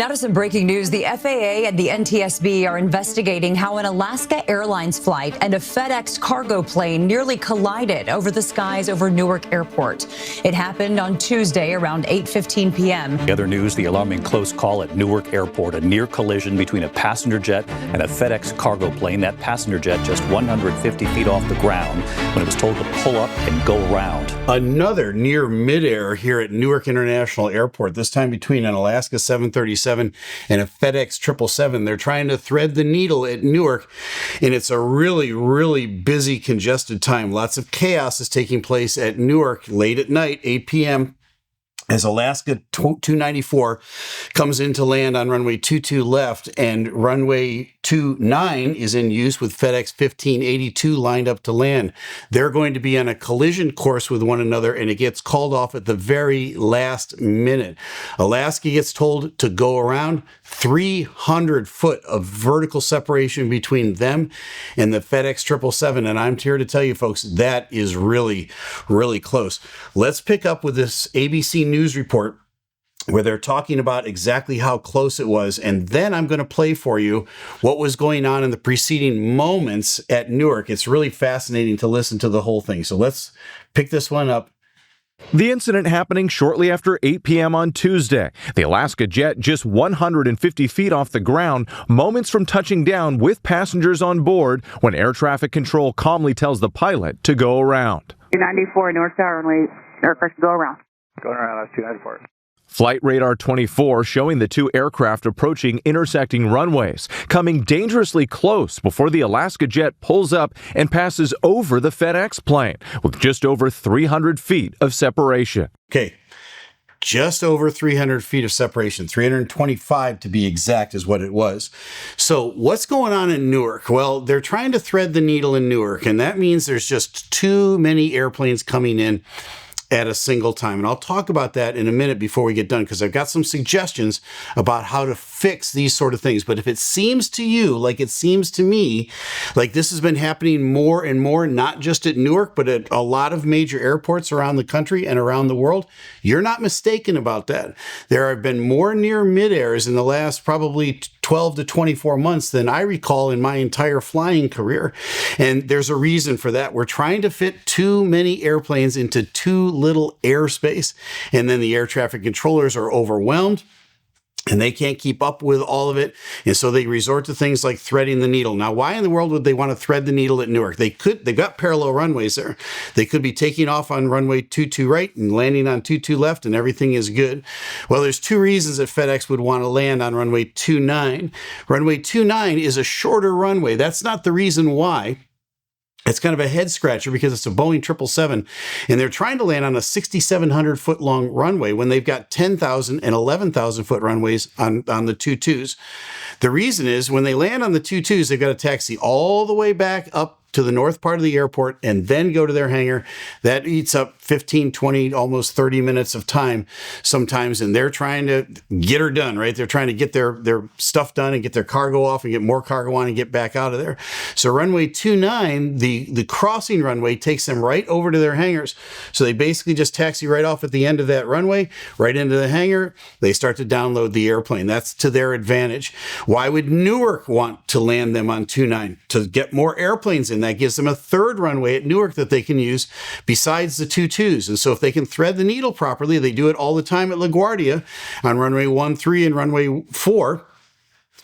Now to some breaking news. The FAA and the NTSB are investigating how an Alaska Airlines flight and a FedEx cargo plane nearly collided over the skies over Newark Airport. It happened on Tuesday around 8:15 p.m. The other news, the alarming close call at Newark Airport, a near collision between a passenger jet and a FedEx cargo plane. That passenger jet just 150 feet off the ground when it was told to pull up and go around. Another near midair here at Newark International Airport, this time between an Alaska 737 and a FedEx 777. They're trying to thread the needle at Newark, and it's a really, really busy, congested time. Lots of chaos is taking place at Newark late at night, 8 p.m., as Alaska 294 comes in to land on runway 22 left, and runway 29 is in use with FedEx 1582 lined up to land. They're going to be on a collision course with one another, and it gets called off at the very last minute. Alaska gets told to go around. 300 foot of vertical separation between them and the FedEx 777. And I'm here to tell you, folks, that is really, really close. Let's pick up with this ABC News report where they're talking about exactly how close it was. And then I'm going to play for you what was going on in the preceding moments at Newark. It's really fascinating to listen to the whole thing. So let's pick this one up. The incident happening shortly after 8 p.m. on Tuesday. The Alaska jet just 150 feet off the ground, moments from touching down with passengers on board when air traffic control calmly tells the pilot to go around. 294 North Tower runway, aircraft go around. Going around, that's 294. Flight radar 24 showing the two aircraft approaching intersecting runways, coming dangerously close before the Alaska jet pulls up and passes over the FedEx plane with just over 300 feet of separation. Okay, just over 300 feet of separation, 325 to be exact is what it was. So what's going on in Newark? Well, they're trying to thread the needle in Newark, and that means there's just too many airplanes coming in at a single time. And I'll talk about that in a minute before we get done, because I've got some suggestions about how to fix these sort of things. But if it seems to you, like it seems to me, like this has been happening more and more, not just at Newark, but at a lot of major airports around the country and around the world, you're not mistaken about that. There have been more near mid-airs in the last probably 12 to 24 months than I recall in my entire flying career. And there's a reason for that. We're trying to fit too many airplanes into too little airspace, and then the air traffic controllers are overwhelmed and they can't keep up with all of it. And so they resort to things like threading the needle. Now, why in the world would they want to thread the needle at Newark? They've got parallel runways there. They could be taking off on runway 22 right and landing on 22 left, and everything is good. Well, there's two reasons that FedEx would want to land on runway 29. Runway 29 is a shorter runway. That's not the reason why. It's kind of a head scratcher because it's a Boeing 777, and they're trying to land on a 6,700 foot long runway when they've got 10,000 and 11,000 foot runways on the 22s. The reason is when they land on the 22s, they've got to taxi all the way back up to the north part of the airport and then go to their hangar. That eats up 15, 20, almost 30 minutes of time sometimes, and they're trying to get her done, right? They're trying to get their stuff done and get their cargo off and get more cargo on and get back out of there. So runway 29, the crossing runway, takes them right over to their hangars. So they basically just taxi right off at the end of that runway, right into the hangar. They start to download the airplane. That's to their advantage. Why would Newark want to land them on 29? To get more airplanes in. That gives them a third runway at Newark that they can use besides the 22s. And so if they can thread the needle properly, they do it all the time at LaGuardia on runway 13 and runway 4.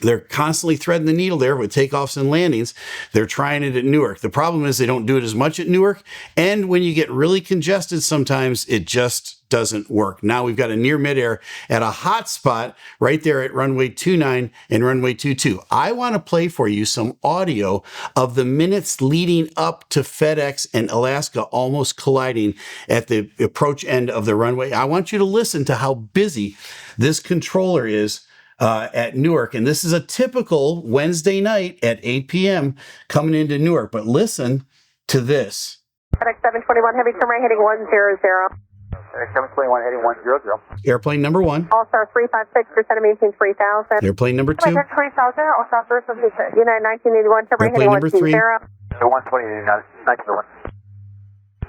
They're constantly threading the needle there with takeoffs and landings. They're trying it at Newark. The problem is they don't do it as much at Newark. And when you get really congested, sometimes it just doesn't work. Now we've got a near midair at a hot spot right there at runway 29 and runway 22. I want to play for you some audio of the minutes leading up to FedEx and Alaska almost colliding at the approach end of the runway. I want you to listen to how busy this controller is at Newark. And this is a typical Wednesday night at 8 p.m. coming into Newark. But listen to this. FedEx 721 heavy turn right heading 100. FedEx 721 heading 100. Airplane number 1. All-Star 356, descending maintain 3000. Airplane number 2. 3000, All-Star 356. United 1981, turn right Airplane heading number 3. 120. 120, United 1981.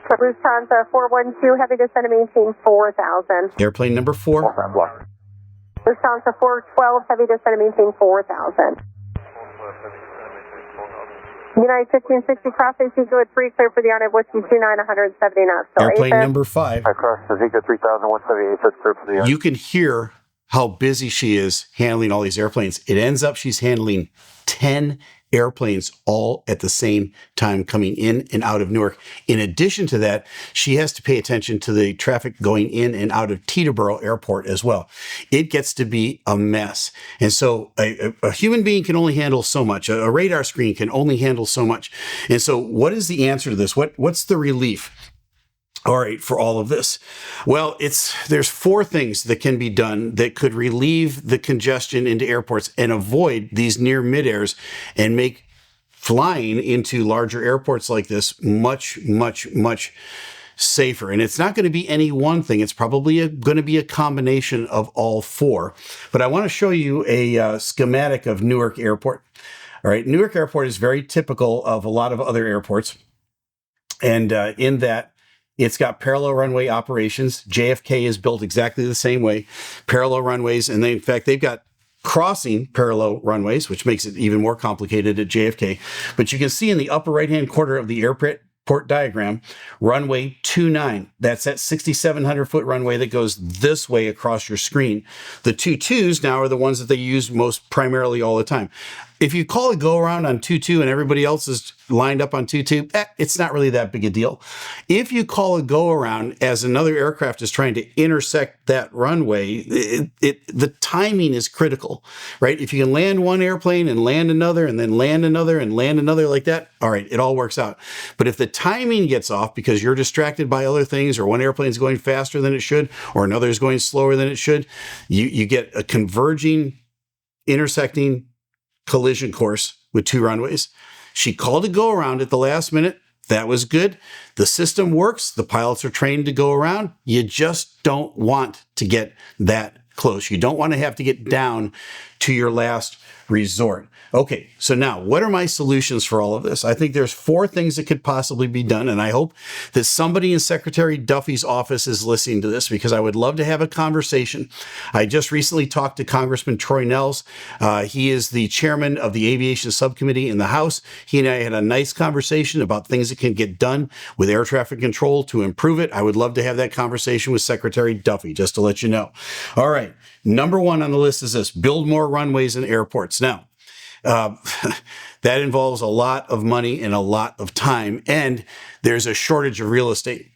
Lufthansa 412, heavy descending maintain 4000. Airplane number 4. Lufthansa 412, heavy descent and maintain 4,000. United 1560, cross AC good 3, clear for the on whiskey 29, 170 knots. Airplane number 5. Across the Zika 3000, 178, that's clear for the You can hear how busy she is handling all these airplanes. It ends up she's handling 10 airplanes all at the same time coming in and out of Newark. In addition to that, she has to pay attention to the traffic going in and out of Teterboro Airport as well. It gets to be a mess. And so a human being can only handle so much. A radar screen can only handle so much. And so what is the answer to this? What's the relief? All right, for all of this? Well, there's 4 things that can be done that could relieve the congestion into airports and avoid these near midairs and make flying into larger airports like this much, much, much safer. And it's not going to be any one thing. It's probably going to be a combination of all 4. But I want to show you a schematic of Newark Airport. All right, Newark Airport is very typical of a lot of other airports. And in that, it's got parallel runway operations. JFK is built exactly the same way, parallel runways. And in fact, they've got crossing parallel runways, which makes it even more complicated at JFK. But you can see in the upper right-hand corner of the airport diagram, runway 29. That's that 6,700-foot runway that goes this way across your screen. The 22s now are the ones that they use most primarily all the time. If you call a go around on 22 and everybody else is lined up on 22, it's not really that big a deal. If you call a go around as another aircraft is trying to intersect that runway, the timing is critical, right? If you can land one airplane and land another and then land another and land another like that, all right, it all works out. But if the timing gets off because you're distracted by other things, or one airplane's going faster than it should, or another is going slower than it should, you get a converging, intersecting collision course with 2 runways. She called a go around at the last minute. That was good. The system works. The pilots are trained to go around. You just don't want to get that close. You don't want to have to get down to your last resort. Okay, so now what are my solutions for all of this? I think there's 4 things that could possibly be done, and I hope that somebody in Secretary Duffy's office is listening to this, because I would love to have a conversation. I just recently talked to Congressman Troy Nehls. He is the chairman of the Aviation Subcommittee in the House. He and I had a nice conversation about things that can get done with air traffic control to improve it. I would love to have that conversation with Secretary Duffy, just to let you know. All right, number 1 on the list is this: build more runways and airports. Now, that involves a lot of money and a lot of time, and there's a shortage of real estate.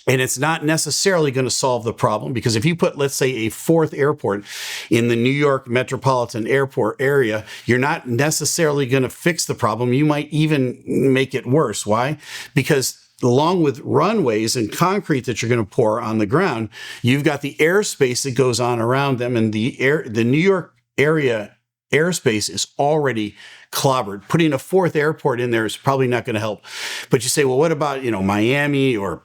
And it's not necessarily going to solve the problem, because if you put, let's say, a 4th airport in the New York metropolitan airport area, you're not necessarily going to fix the problem. You might even make it worse. Why? Because along with runways and concrete that you're going to pour on the ground, you've got the airspace that goes on around them, and the New York area airspace is already clobbered. Putting a 4th airport in there is probably not going to help. But you say, well, what about, Miami or,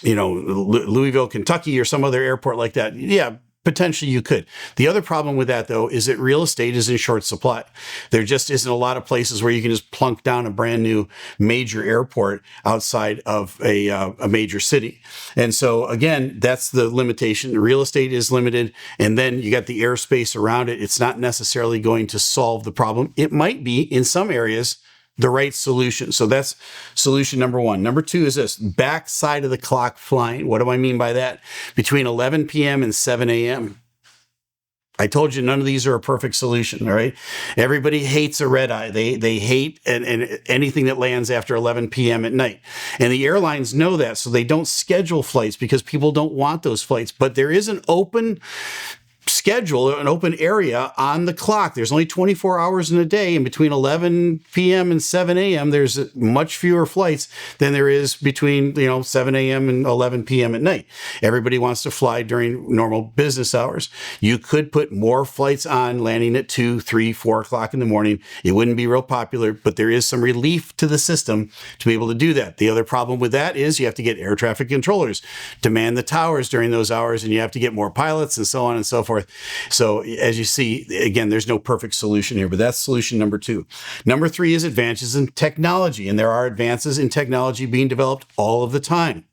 Louisville, Kentucky, or some other airport like that? Yeah, potentially you could. The other problem with that, though, is that real estate is in short supply. There just isn't a lot of places where you can just plunk down a brand new major airport outside of a major city. And so, again, that's the limitation. The real estate is limited, and then you got the airspace around it. It's not necessarily going to solve the problem. It might be, in some areas, the right solution. So that's solution number 1. Number 2 is this: backside of the clock flying. What do I mean by that? Between 11 p.m. and 7 a.m. I told you none of these are a perfect solution, all right? Everybody hates a red-eye. They hate and anything that lands after 11 p.m. at night. And the airlines know that, so they don't schedule flights because people don't want those flights. But there is an open schedule, an open area on the clock. There's only 24 hours in a day, and between 11 p.m. and 7 a.m. there's much fewer flights than there is between 7 a.m. and 11 p.m. at night. Everybody wants to fly during normal business hours. You could put more flights on, landing at 2, 3, 4 o'clock in the morning. It wouldn't be real popular, but there is some relief to the system to be able to do that. The other problem with that is you have to get air traffic controllers to man the towers during those hours, and you have to get more pilots and so on and so forth. So as you see, again, there's no perfect solution here, but that's solution number 2. Number 3 is advances in technology, and there are advances in technology being developed all of the time.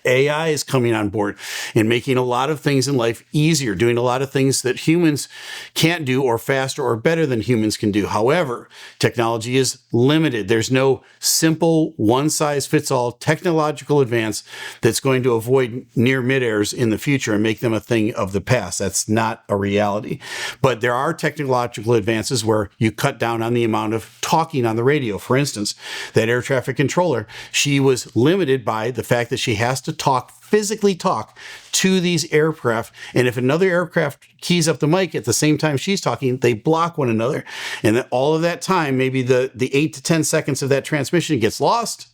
AI is coming on board and making a lot of things in life easier, doing a lot of things that humans can't do or faster or better than humans can do. However, technology is limited. There's no simple one-size-fits-all technological advance that's going to avoid near midairs in the future and make them a thing of the past. That's not a reality. But there are technological advances where you cut down on the amount of talking on the radio. For instance, that air traffic controller, she was limited by the fact that she has to physically talk to these aircraft. And if another aircraft keys up the mic at the same time she's talking, they block one another. And that all of that time, maybe the 8 to 10 seconds of that transmission gets lost.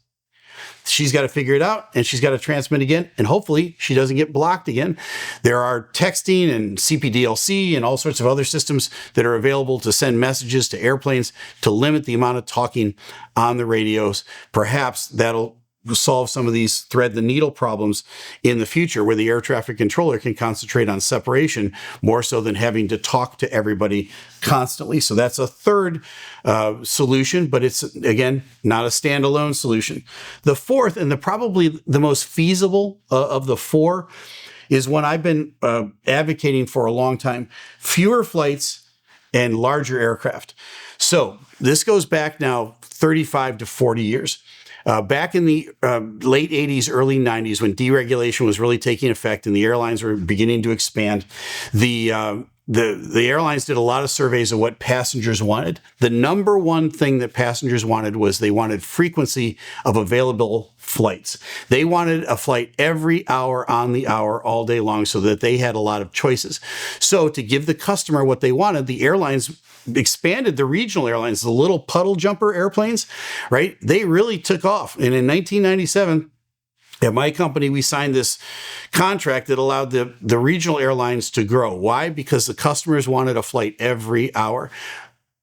She's got to figure it out, and she's got to transmit again, and hopefully she doesn't get blocked again. There are texting and CPDLC and all sorts of other systems that are available to send messages to airplanes to limit the amount of talking on the radios. Perhaps that'll solve some of these thread the needle problems in the future, where the air traffic controller can concentrate on separation more so than having to talk to everybody constantly. So that's a third solution, but it's, again, not a standalone solution. The fourth, and probably the most feasible of the four, is one I've been advocating for a long time: fewer flights and larger aircraft. So this goes back now 35 to 40 years. Back in the late 80s, early 90s, when deregulation was really taking effect and the airlines were beginning to expand, the airlines did a lot of surveys of what passengers wanted. The number one thing that passengers wanted was they wanted frequency of available flights. They wanted a flight every hour on the hour all day long so that they had a lot of choices. So to give the customer what they wanted, the airlines expanded the regional airlines, the little puddle jumper airplanes, right? They really took off. And in 1997, at my company, we signed this contract that allowed the regional airlines to grow. Why? Because the customers wanted a flight every hour.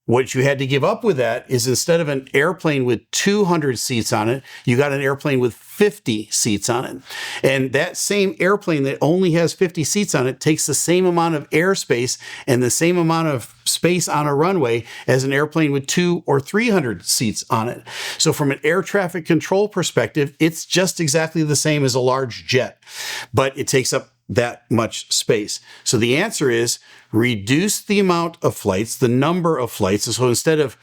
What you had to give up with that is, instead of an airplane with 200 seats on it, you got an airplane with 50 seats on it. And that same airplane that only has 50 seats on it takes the same amount of airspace and the same amount of space on a runway as an airplane with 200 or 300 seats on it. So from an air traffic control perspective, it's just exactly the same as a large jet, but it takes up that much space. So the answer is reduce the amount of flights, the number of flights. So instead of,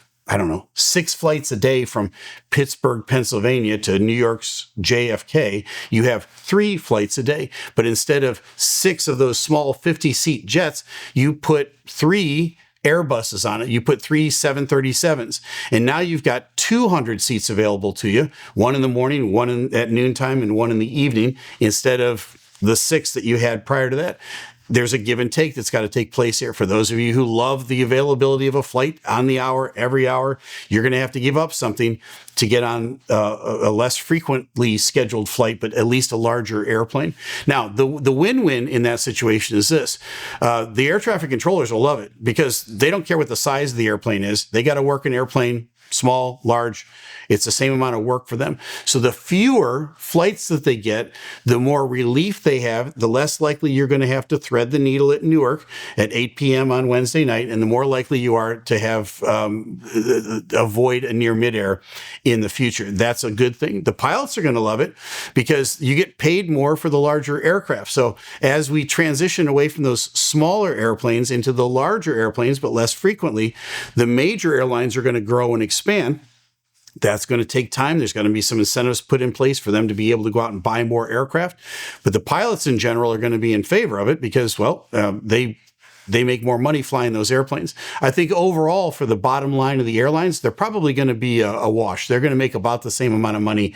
6 flights a day from Pittsburgh, Pennsylvania to New York's JFK, you have 3 flights a day. But instead of 6 of those small 50-seat jets, you put 3 Airbuses on it. You put 3 737s. And now you've got 200 seats available to you, one in the morning, one at noontime, and one in the evening, instead of the 6 that you had prior to that. There's a give and take that's got to take place here. For those of you who love the availability of a flight on the hour, every hour, you're going to have to give up something to get on a less frequently scheduled flight, but at least a larger airplane. Now, the win-win in that situation is this. The air traffic controllers will love it because they don't care what the size of the airplane is. They got to work an airplane, small, large. It's the same amount of work for them. So the fewer flights that they get, the more relief they have, the less likely you're going to have to thread the needle at Newark at 8 p.m. on Wednesday night, and the more likely you are to have avoid a near midair in the future. That's a good thing. The pilots are going to love it because you get paid more for the larger aircraft. So as we transition away from those smaller airplanes into the larger airplanes, but less frequently, the major airlines are going to grow and expand. That's going to take time. There's going to be some incentives put in place for them to be able to go out and buy more aircraft. But the pilots in general are going to be in favor of it because, they make more money flying those airplanes. I think overall, for the bottom line of the airlines, they're probably going to be a wash. They're going to make about the same amount of money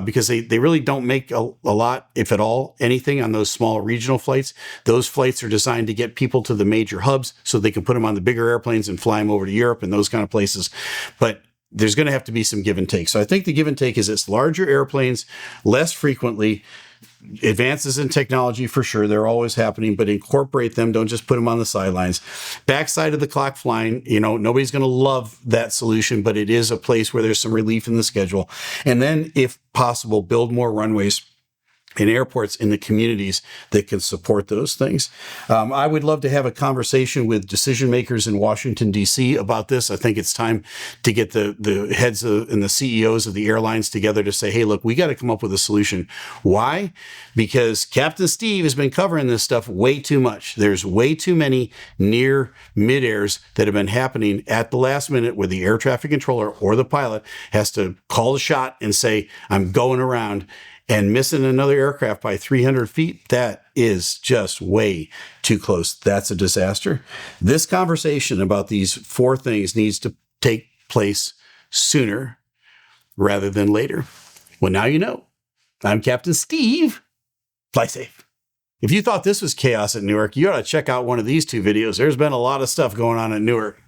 because they really don't make a lot, if at all, anything on those small regional flights. Those flights are designed to get people to the major hubs so they can put them on the bigger airplanes and fly them over to Europe and those kind of places. But there's going to have to be some give and take. So I think the give and take is it's larger airplanes, less frequently, advances in technology for sure. They're always happening, but incorporate them. Don't just put them on the sidelines. Backside of the clock flying, nobody's going to love that solution, but it is a place where there's some relief in the schedule. And then if possible, build more runways and airports in the communities that can support those things. I would love to have a conversation with decision makers in Washington, D.C. about this. I think it's time to get the heads and the CEOs of the airlines together to say, hey, look, we got to come up with a solution. Why? Because Captain Steeeve has been covering this stuff way too much. There's way too many near midairs that have been happening at the last minute where the air traffic controller or the pilot has to call the shot and say, I'm going around, and missing another aircraft by 300 feet, that is just way too close. That's a disaster. This conversation about these 4 things needs to take place sooner rather than later. Well, now you know. I'm Captain Steeeve. Fly safe. If you thought this was chaos at Newark, you ought to check out one of these 2 videos. There's been a lot of stuff going on at Newark.